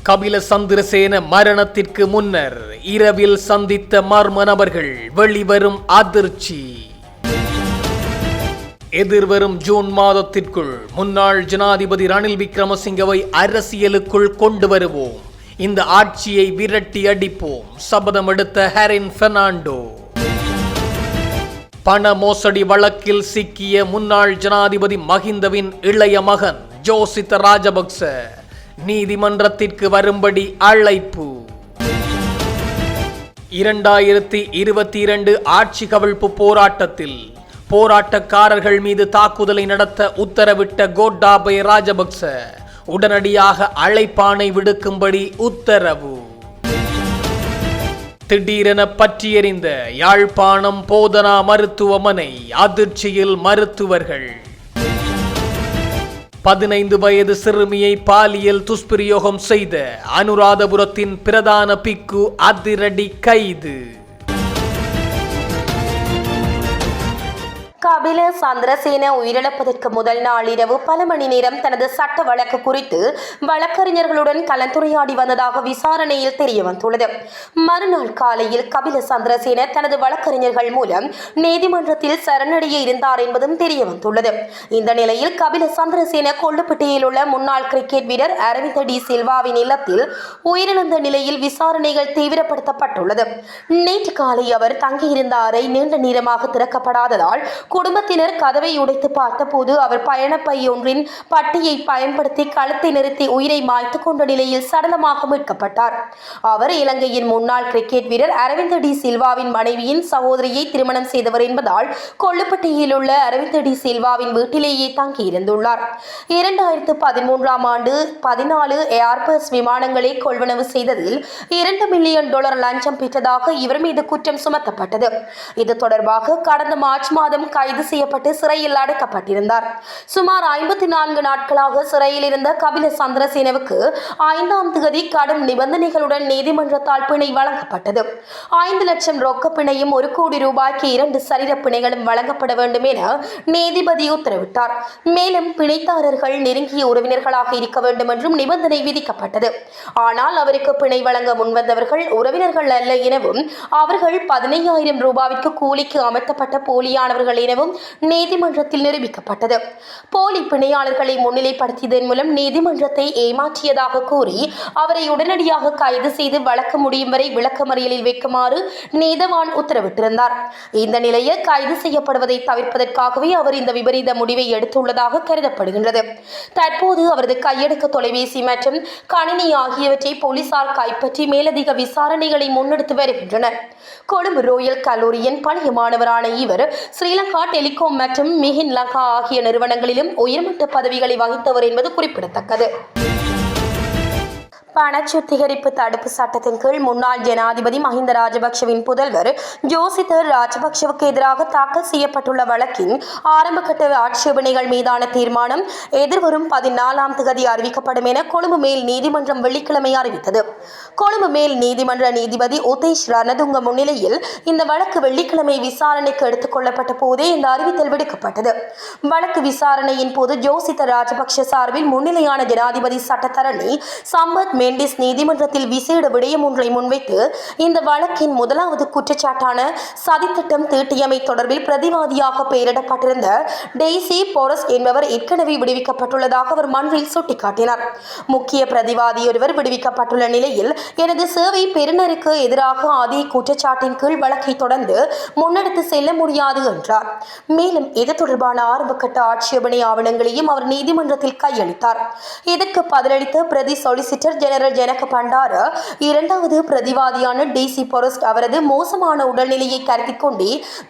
கபில சந்திரசேன மரணத்திற்கு முன்னர் இரவில் சந்தித்த மர்ம நபர்கள் வெளிவரும் அதிர்ச்சி. எதிர்வரும் ஜூன் மாதத்திற்குள் முன்னாள் ஜனாதிபதி ரணில் விக்ரமசிங்கவை அரசியலுக்குள் கொண்டு வருவோம், இந்த ஆட்சியை விரட்டி அடிப்போம், சபதம் எடுத்த ஹரின் பெர்னாண்டோ. பண மோசடி வழக்கில் சிக்கிய முன்னாள் ஜனாதிபதி மஹிந்தவின் இளைய மகன் ஜோசித்த ராஜபக்ச நீதிமன்றத்திற்கு வரும்படி அழைப்பு. 2022 ஆட்சி கவிழ்ப்பு போராட்டத்தில் போராட்டக்காரர்கள் மீது தாக்குதலை நடத்த உத்தரவிட்ட கோட்டாபய ராஜபக்ச உடனடியாக அழைப்பாணை விடுக்கும்படி உத்தரவு. திடீரென பற்றி எறிந்த யாழ்ப்பாணம் போதனா மருத்துவமனை, அதிர்ச்சியில் மருத்துவர்கள். 15 வயது சிறுமியை பாலியல் துஷ்பிரயோகம் செய்த அனுராதபுரத்தின் பிரதான பிக்கு அதிரடி கைது. கபில சந்திரசேன உயிரிழப்பதற்கு முதல் நாள் இரவு பல மணி நேரம் தனது சட்ட வழக்கு குறித்து வழக்கறிஞர்களுடன் கலந்துரையாடி வந்ததாக விசாரணையில் தெரிய வந்துள்ளது. மறுநாள் காலையில் கபில சந்திரசேன தனது வழக்கறிஞர்கள் மூலம் நீதிமன்றத்தில் சரணடைய இருந்தார் என்பதும் தெரிய வந்துள்ளது. இந்த நிலையில் கபில சந்திரசேன கொள்ளுப்பட்டியில் உள்ள முன்னாள் கிரிக்கெட் வீரர் அரவிந்த் டி சில்வாவின் இல்லத்தில் உயிரிழந்த நிலையில் விசாரணைகள் தீவிரப்படுத்தப்பட்டுள்ளது. நேற்று காலை அவர் தங்கியிருந்த அறை நீண்ட நேரமாக திறக்கப்படாததால் குடும்பத்தினர் கதவை உடைத்து பார்த்தபோது அவர் பயணப்பை ஒன்றின் பட்டியை பயன்படுத்தி கழுத்தை நிறுத்தி உயிரை மாய்த்து கொண்ட நிலையில் சடலமாக மீட்கப்பட்டார். அவர் இலங்கையின் முன்னாள் கிரிக்கெட் வீரர் அரவிந்த் டி சில்வாவின் மனைவியின் சகோதரியை திருமணம் செய்தவர் என்பதால் கொள்ளுப்பட்டியில் உள்ள அரவிந்த் டி சில்வாவின் வீட்டிலேயே தங்கியிருந்துள்ளார். 2013 ஆண்டு 14 ஏர்பஸ் விமானங்களை கொள்வனவு செய்ததில் $2 மில்லியன் லஞ்சம் பெற்றதாக இவர் மீது குற்றம் சுமத்தப்பட்டது. இது தொடர்பாக கடந்த மார்ச் மாதம் கைது செய்யப்பட்டு சிறையில் அடைக்கப்பட்டிருந்தார். சுமார் 54 நாட்களாக சிறையில் இருந்த கபில சந்திரசேனவுக்கு 5ஆம் தேதி கடும் நிபந்தனைகளுடன் நீதிமன்றத்தால் பிணை வழங்கப்பட்டது. 5 லட்சம் ரொக்க பிணையும் 1 கோடி ரூபாய்க்கு 2 சரீர பிணைகளும் வழங்கப்பட வேண்டும் என நீதிபதி உத்தரவிட்டார். மேலும் பிணைத்தாரர்கள் நெருங்கிய உறவினர்களாக இருக்க வேண்டும் என்றும் நிபந்தனை விதிக்கப்பட்டது. ஆனால் அவருக்கு பிணை வழங்க முன்வந்தவர்கள் உறவினர்கள் அல்ல எனவும் அவர்கள் 15,000 ரூபாய்க்கு கூலிக்கு அமர்த்தப்பட்ட போலியானவர்கள் எனவும் நீதிமன்றத்தில் நிரூபிக்கப்பட்டது. போலி பிணையாளர்களை முன்னிலைப்படுத்தியதன் மூலம் நீதிமன்றத்தை ஏமாற்றியதாக கூறி அவரை உடனடியாக கைது செய்து வழக்கு முடியும் வரை விளக்கமறியலில் வைக்குமாறு நீதவான் உத்தரவிட்டிருந்தார். இந்த நிலையில் கைது செய்யப்படுவதை தவிர்ப்பதற்காகவே அவர் இந்த விபரீத முடிவை எடுத்துள்ளதாக கருதப்படுகின்றது. தற்போது அவரது கையடக்க தொலைபேசி மற்றும் கணினி ஆகியவற்றை போலீசார் கைப்பற்றி மேலதிக விசாரணைகளை முன்னெடுத்து வருகின்றனர். கொழும்பு ரோயல் கல்லூரியின் பழைய மாணவரான இவர் ஸ்ரீலங்கா டெலிகாம் மற்றும் மிஹின் லங்கா ஆகிய நிறுவனங்களிலும் உயர்மட்ட பதவிகளை வகித்தவர் என்பது குறிப்பிடத்தக்கது. பண சுத்திகரிப்பு தடுப்பு சட்டத்தின் கீழ் முன்னாள் ஜனாதிபதி மஹிந்த ராஜபக்சவின் புதல்வர் ஜோசித்த ராஜபக்சவுக்கு எதிராக தாக்கல் செய்யப்பட்டுள்ள வழக்கின் ஆரம்பகட்ட ஆட்சேபனைகள் மீதான தீர்மானம் எதிர்வரும் 14ஆம் தேதி அறிவிக்கப்படும் என கொழும்பு மேல் நீதிமன்றம் வெள்ளிக்கிழமை அறிவித்தது. கொழும்பு மேல் நீதிமன்ற நீதிபதி உதேஷ் ரணதுங்க முன்னிலையில் இந்த வழக்கு வெள்ளிக்கிழமை விசாரணைக்கு எடுத்துக் கொள்ளப்பட்ட போதே இந்த அறிவித்தல் விடுக்கப்பட்டது. வழக்கு விசாரணையின் போது ஜோசித்த ராஜபக்ச சார்பில் முன்னிலையான ஜனாதிபதி சட்டத்தரணி சம்பத் மெண்டிஸ் நீதிமன்றத்தில் விசேட விடயம் ஒன்றை முன்வைத்து இந்த வழக்கின் முதலாவது குற்றச்சாட்டான சதித்திட்டம் தீட்டியமை தொடர்பில் பிரதிவாதியாக பெயரிடப்பட்டிருந்த டெய்சி போரஸ் என்பவர் ஏற்கனவே விடுவிக்கப்பட்டுள்ளதாக அவர் மன்றில் சுட்டிக்காட்டினார். முக்கிய பிரதிவாதி ஒருவர் விடுவிக்கப்பட்டுள்ள நிலையில் எனது சேவை பெறுநருக்கு எதிராக அதே குற்றச்சாட்டின் கீழ் வழக்கை தொடர்ந்து முன்னெடுத்து செல்ல முடியாது என்றார். மேலும் இது தொடர்பான ஆரம்பகட்ட ஆட்சேபனை ஆவணங்களையும் அவர் நீதிமன்றத்தில் கையளித்தார். இதற்கு பதிலளித்த பிரதி சொலிசிட்டர் ஜெனரல் ஜனக பண்டார இரண்டாவது பிரதிவாதியான டிசி பொரஸ்ட் அவரது மோசமான உடல்நிலையை கருத்தில் கொண்டு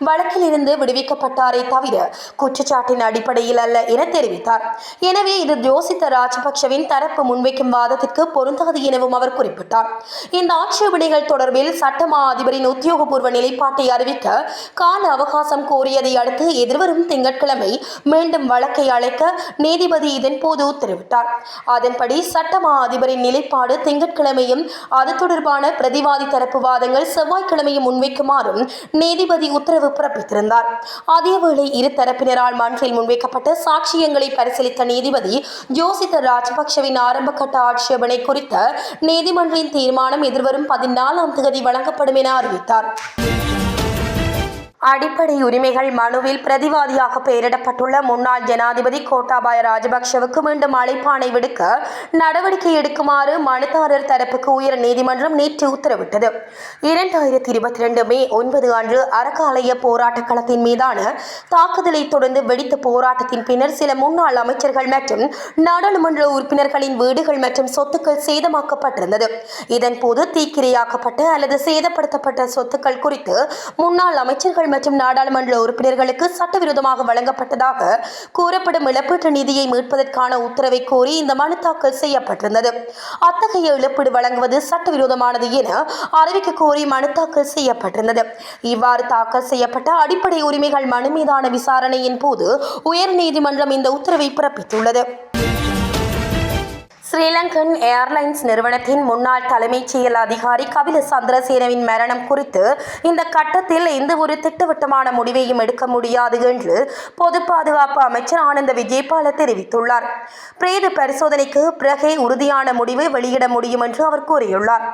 வழக்கில் இருந்து விடுவிக்கப்பட்டாரே தவிர குற்றச்சாட்டின் அடிப்படையில் அல்ல என தெரிவித்தார். எனவே இது ஜோசித்த ராஜபக்சவின் தரப்பு முன்வைக்கும் வாதத்திற்கு பொருந்தாது எனவும் அவர் குறிப்பிட்டார். இந்த ஆட்சேபனைகள் தொடர்பில் சட்டமா அதிபரின் உத்தியோகபூர்வ நிலைப்பாட்டை அறிவிக்க கால அவகாசம் கோரியதை அடுத்து எதிர்வரும் திங்கட்கிழமை மீண்டும் வழக்கை அழைக்க நீதிபதி இதன் போது உத்தரவிட்டார். அதன்படி சட்டமா அதிபரின் நிலைப்பாடு முறைப்பாடு திங்கட்கிழமையும் அது தொடர்பான பிரதிவாதி தரப்பு வாதங்கள் செவ்வாய்க்கிழமையும் முன்வைக்குமாறும் நீதிபதி உத்தரவு பிறப்பித்திருந்தார். அதேவேளை இரு தரப்பினரால் மன்றில் முன்வைக்கப்பட்ட சாட்சியங்களை பரிசீலித்த நீதிபதி ஜோசித ராஜபக்ஷவின் ஆரம்பகட்ட ஆட்சேபனை குறித்த நீதிமன்றின் தீர்மானம் எதிர்வரும் 14ஆம் தேதி வழங்கப்படும் என அறிவித்தார். அடிப்படை உரிமைகள் மனுவில் பிரதிவாதியாக பெயரிடப்பட்டுள்ள முன்னாள் ஜனாதிபதி கோட்டாபாய ராஜபக்ஷவுக்கு மீண்டும் அழைப்பாணை விடுக்க நடவடிக்கை எடுக்குமாறு மனுதாரர் தரப்புக்கு உயர் நீதிமன்றம் நேற்று உத்தரவிட்டது. 2022 மே 9 அன்று அறக்காலய போராட்ட களத்தின் மீதான தாக்குதலை தொடர்ந்து வெடித்த போராட்டத்தின் பின்னர் சில முன்னாள் அமைச்சர்கள் மற்றும் நாடாளுமன்ற உறுப்பினர்களின் வீடுகள் மற்றும் சொத்துக்கள் சேதமாக்கப்பட்டிருந்தது. இதன்போது தீக்கிரையாக்கப்பட்ட அல்லது சேதப்படுத்தப்பட்ட சொத்துக்கள் குறித்து முன்னாள் அமைச்சர்கள் மற்றும் நாடாளுமன்ற உறுப்பினர்களுக்கு சட்டவிரோதமாக வழங்கப்பட்டதாக கூறப்படும் இழப்பீட்டு நிதியை மீட்பதற்கான உத்தரவை கோரி இந்த மனு தாக்கல் செய்யப்பட்டிருந்தது. அத்தகைய இழப்பீடு வழங்குவது சட்டவிரோதமானது என அறிவிக்க கோரி மனு தாக்கல் செய்யப்பட்டிருந்தது. இவ்வாறு தாக்கல் செய்யப்பட்ட அடிப்படை உரிமைகள் மனு மீதான விசாரணையின் போது உயர்நீதிமன்றம் இந்த உத்தரவை பிறப்பித்துள்ளது. ஸ்ரீலங்கன் ஏர்லைன்ஸ் நிறுவனத்தின் முன்னாள் தலைமைச் செயல் அதிகாரி கபில சந்திரசேனவின் மரணம் குறித்து இந்த கட்டத்தில் எந்த ஒரு திட்டவட்டமான முடிவையும் எடுக்க முடியாது என்று பொது பாதுகாப்பு அமைச்சர் ஆனந்த விஜயபால தெரிவித்துள்ளார். பிரேத பரிசோதனைக்கு பிறகே உறுதியான முடிவை வெளியிட முடியும் என்று அவர் கூறியுள்ளார்.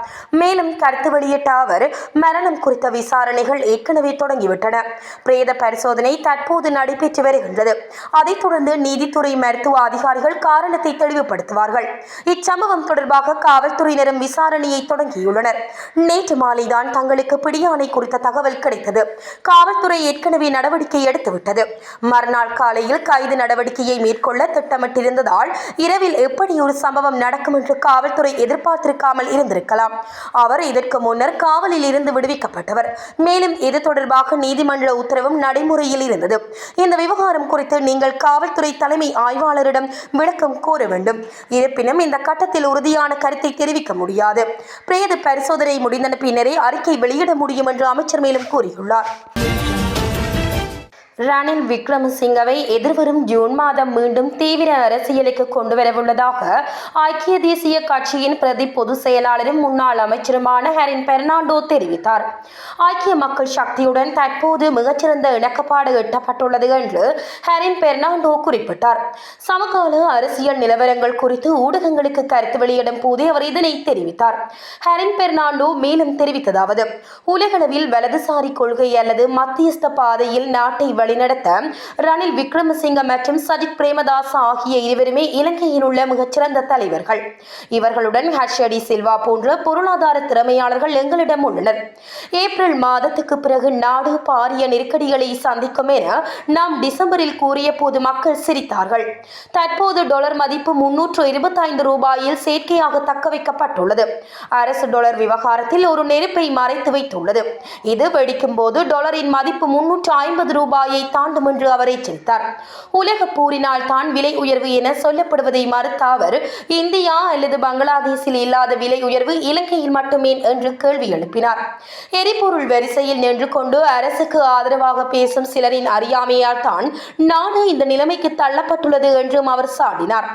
மேலும் கருத்து வெளியிட்ட அவர், மரணம் குறித்த விசாரணைகள் ஏற்கனவே தொடங்கிவிட்டன. பிரேத பரிசோதனை தற்போது நடைபெற்று வருகின்றது. அதைத் தொடர்ந்து நீதித்துறை மருத்துவ அதிகாரிகள் காரணத்தை தெளிவுபடுத்துவார்கள். இச்சம்பவம் தொடர்பாக காவல்துறையினரும் விசாரணையை தொடங்கியுள்ளனர். நேற்று மாலைதான் தங்களுக்கு பிடியாணை குறித்த தகவல் கிடைத்தது. காவல்துறை ஏற்கனவே நடவடிக்கை எடுத்துவிட்டது. மறுநாள் காலையில் கைது நடவடிக்கையை மேற்கொள்ள திட்டமிட்டிருந்ததால் இரவில் எப்படி ஒரு சம்பவம் நடக்கும் என்று காவல்துறை எதிர்பார்த்திருக்காமல் இருந்திருக்கலாம். அவர் இதற்கு முன்னர் காவலில் இருந்து விடுவிக்கப்பட்டவர். மேலும் இது தொடர்பாக நீதிமன்ற உத்தரவும் நடைமுறையில் இருந்தது. இந்த விவகாரம் குறித்து நீங்கள் காவல்துறை தலைமை ஆய்வாளரிடம் விளக்கம் கோர வேண்டும். இருப்பினும் இந்த கட்டத்தில் உறுதியான கருத்தை தெரிவிக்க முடியாது. பிரேத பரிசோதனை முடிந்த பின்னரே அறிக்கை வெளியிட முடியும் என்று அமைச்சர் மேலும் கூறியுள்ளார். ரணில் விக்ரமசிங்கவை எதிர்வரும் ஜூன் மாதம் மீண்டும் தீவிர அரசியலுக்கு கொண்டுவரவுள்ளதாக ஐக்கிய தேசிய கட்சியின் பிரதி பொதுச் செயலாளரும் முன்னாள் அமைச்சருமான ஹரின் பெர்னாண்டோ தெரிவித்தார். ஐக்கிய மக்கள் சக்தியுடன் தற்போது மிகச்சிறந்த இணக்கப்பாடு எட்டப்பட்டுள்ளது என்று ஹரின் பெர்னாண்டோ குறிப்பிட்டார். சமகால அரசியல் நிலவரங்கள் குறித்து ஊடகங்களுக்கு கருத்து வெளியிடும் போதே அவர் இதனை தெரிவித்தார். ஹரின் பெர்னாண்டோ மேலும் தெரிவித்ததாவது, உலகளவில் வலதுசாரி கொள்கை அல்லது மத்தியஸ்த பாதையில் நாட்டை வழிநடத்த ரணில் விக்ரமசிங்க மற்றும் சஜித் பிரேமதாச ஆகிய இருவருமே இலங்கையில் உள்ள மிகச்சிறந்த தலைவர்கள். இவர்களுடன் ஹர்ஷடி சில்வா போன்ற பொருளாதார திறமையாளர்கள் எங்களிடம் உள்ளனர். ஏப்ரல் மாதத்துக்கு பிறகு நாடு பாரிய நெருக்கடிகளை சந்திக்கும் என நாம் டிசம்பரில் கூறிய போது மக்கள் சிரித்தார்கள். தற்போது டாலர் மதிப்பு 325 ரூபாயில் செயற்கையாக தக்க வைக்கப்பட்டுள்ளது. அரசு டாலர் விவகாரத்தில் ஒரு நெருப்பை மறைத்து வைத்துள்ளது. இது வெடிக்கும் போது டாலரின் மதிப்பு 350 ரூபாயை தாண்டும் என்று அவர் எச்சரித்தார். உலக போரினால் தான் விலை உயர்வு என சொல்லப்படுவதை மறுத்த அவர், இந்தியா அல்லது பங்களாதேஷில் இல்லாத விலை உயர்வு இலங்கையில் மட்டுமே என்று கேள்வி எழுப்பினார். எரிபொருள் வரிசையில் நின்று கொண்டு அரசுக்கு ஆதரவாக பேசும் சிலரின் அறியாமையால் தான் நாடு இந்த நிலைமைக்கு தள்ளப்பட்டுள்ளது என்றும் அவர் சாடினார்.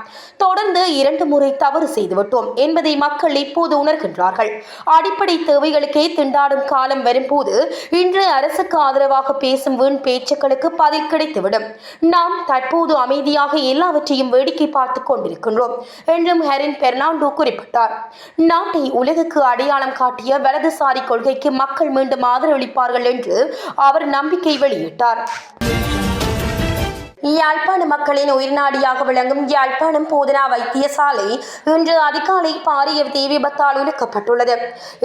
தொடர்ந்து 2 முறை தவறு செய்துவிட்டோம் என்பதை மக்கள் இப்போது உணர்கின்றார்கள். அடிப்படை தேவைகளுக்கே திண்டாடும் காலம் வரும்போது இன்று அரசுக்கு ஆதரவாக பேசும் வீண் பேச்சுக்களுக்கு பதில் கிடைத்துவிடும். நாம் தற்போது அமைதியாக எல்லாவற்றையும் வேடிக்கை பார்த்துக் கொண்டிருக்கின்றோம் என்றும் ஹரின் பெர்னாண்டோ குறிப்பிட்டார். நாட்டை உலகுக்கு அடையாளம் காட்டிய வலதுசாரி கொள்கைக்கு மக்கள் மீண்டும் ஆதரவளிப்பார்கள் என்று அவர் நம்பிக்கை வெளியிட்டார். யாழ்ப்பாண மக்களின் உயிர்நாடியாக விளங்கும் யாழ்ப்பாணம் போதனா வைத்தியசாலை இன்று அதிகாலை பாரிய தீ விபத்தால் உலுக்கப்பட்டுள்ளது.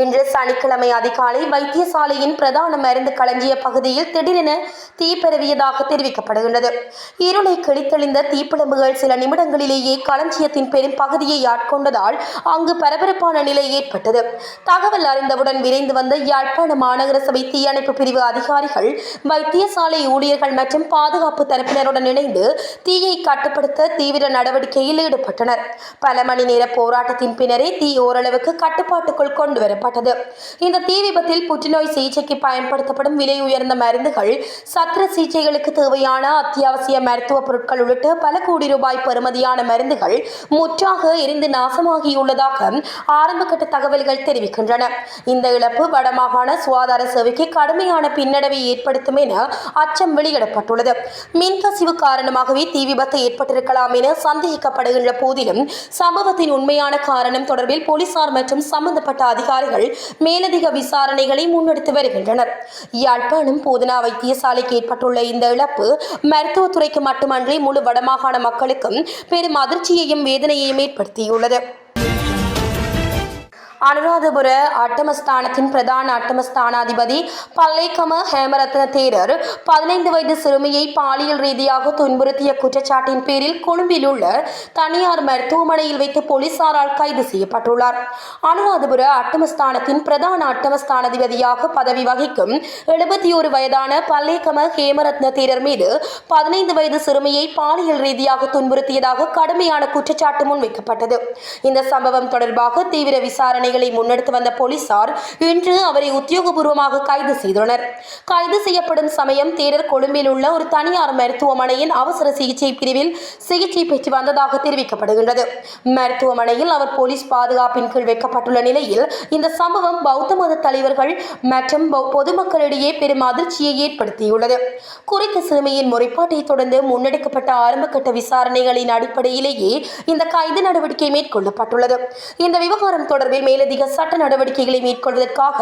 இன்று சனிக்கிழமை அதிகாலை வைத்தியசாலையின் பிரதான மருந்து களஞ்சிய பகுதியில் திடீரென தீ பரவியதாக தெரிவிக்கப்படுகின்றது. இருளை கிழித்தெளிந்த தீப்பிழம்புகள் சில நிமிடங்களிலேயே களஞ்சியத்தின் பெரும் பகுதியை ஆட்கொண்டதால் அங்கு பரபரப்பான நிலை ஏற்பட்டது. தகவல் அறிந்தவுடன் விரைந்து வந்த யாழ்ப்பாண மாநகர சபை தீயணைப்பு பிரிவு அதிகாரிகள், வைத்தியசாலை ஊழியர்கள் மற்றும் பாதுகாப்பு தரப்பினருடன் போலீசாருடன் இணைந்து தீயை கட்டுப்படுத்த தீவிர நடவடிக்கையில் ஈடுபட்டனர். பல மணி நேர போராட்டத்தின் பின்னரே தீ ஓரளவுக்கு கட்டுப்பாட்டுக்குள் கொண்டு வரப்பட்டது. இந்த தீ விபத்தில் புற்றுநோய் சிகிச்சைக்கு பயன்படுத்தப்படும் விலை உயர்ந்த மருந்துகள், சத்திர சிகிச்சைகளுக்கு தேவையான அத்தியாவசிய மருத்துவ பொருட்கள் உள்ளிட்ட பல கோடி ரூபாய் பெறுமதியான மருந்துகள் முற்றாக எரிந்து நாசமாகியுள்ளதாக ஆரம்பகட்ட தகவல்கள் தெரிவிக்கின்றன. இந்த இழப்பு வடமாகாண சுகாதார சேவைக்கு கடுமையான பின்னடைவை ஏற்படுத்தும் என அச்சம் வெளியிடப்பட்டுள்ளது. மின்கசிவு காரணமாகவே தீ விபத்து ஏற்பட்டிருக்கலாம் என சந்தேகிக்கப்படுகின்ற போதிலும் சம்பவத்தின் உண்மையான காரணம் தொடர்பில் போலீசார் மற்றும் சம்பந்தப்பட்ட அதிகாரிகள் மேலதிக விசாரணைகளை முன்னெடுத்து வருகின்றனர். யாழ்ப்பாணம் போதனா வைத்தியசாலைக்கு ஏற்பட்டுள்ள இந்த இழப்பு மருத்துவத்துறைக்கு மட்டுமன்றி முழு வடமாகாண மக்களுக்கும் பெரும் அதிர்ச்சியையும் வேதனையையும் ஏற்படுத்தியுள்ளது. அனுராதபுர அட்டமஸ்தானத்தின் பிரதான அட்டமஸ்தானாதிபதி பல்லேகம ஹேமரத்ன தேரர் 15 வயது சிறுமியை பாலியல் ரீதியாக துன்புறுத்திய குற்றச்சாட்டின் பேரில் கொழும்பில் உள்ள தனியார் மருத்துவமனையில் வைத்து போலீசாரால் கைது செய்யப்பட்டுள்ளார். அனுராதபுர அட்டமஸ்தானத்தின் பிரதான அட்டமஸ்தானாதிபதியாக பதவி வகிக்கும் 71 வயதான பல்லேகம ஹேமரத்ன தேரர் மீது 15 வயது சிறுமியை பாலியல் ரீதியாக துன்புறுத்தியதாக கடுமையான குற்றச்சாட்டு முன்வைக்கப்பட்டது. இந்த சம்பவம் தொடர்பாக தீவிர விசாரணை முன்னெடுத்து வந்த போலீசார் இன்று அவரை உத்தியோகபூர்வமாக கைது செய்துள்ளனர். கைது செய்யப்படும் சமயம் தேரர் கொழும்பில் உள்ள ஒரு தனியார் மருத்துவமனையின் அவசர சிகிச்சை பிரிவில் சிகிச்சை பெற்று வந்ததாக தெரிவிக்கப்படுகின்றது. மருத்துவமனையில் அவர் போலீஸ் பாதுகாப்பின் கீழ் வைக்கப்பட்டுள்ள நிலையில் இந்த சம்பவம் பௌத்த மத தலைவர்கள் மற்றும் பொதுமக்களிடையே பெரும் அதிர்ச்சியை ஏற்படுத்தியுள்ளது. குறித்த சிறுமியின் முறைப்பாட்டை தொடர்ந்து முன்னெடுக்கப்பட்ட ஆரம்பகட்ட விசாரணைகளின் அடிப்படையிலேயே இந்த கைது நடவடிக்கை மேற்கொள்ளப்பட்டுள்ளது. இந்த விவகாரம் தொடர்பில் மேலதிக சட்ட நடவடிக்கைகளை மேற்கொள்வதற்காக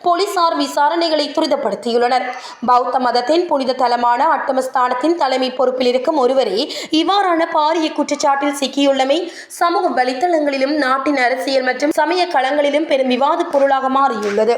போலீசார் விசாரணைகளை துரிதப்படுத்தியுள்ளனர். பௌத்த மதத்தின் புனித தலமான அட்டமஸ்தானத்தின் தலைமை பொறுப்பில் இருக்கும் ஒருவரே இவ்வாறான பாரிய குற்றச்சாட்டில் சிக்கியுள்ளமை சமூக வலைத்தளங்களிலும் நாட்டின் அரசியல் மற்றும் சமய களங்களிலும் பெரும் விவாத பொருளாக மாறியுள்ளது.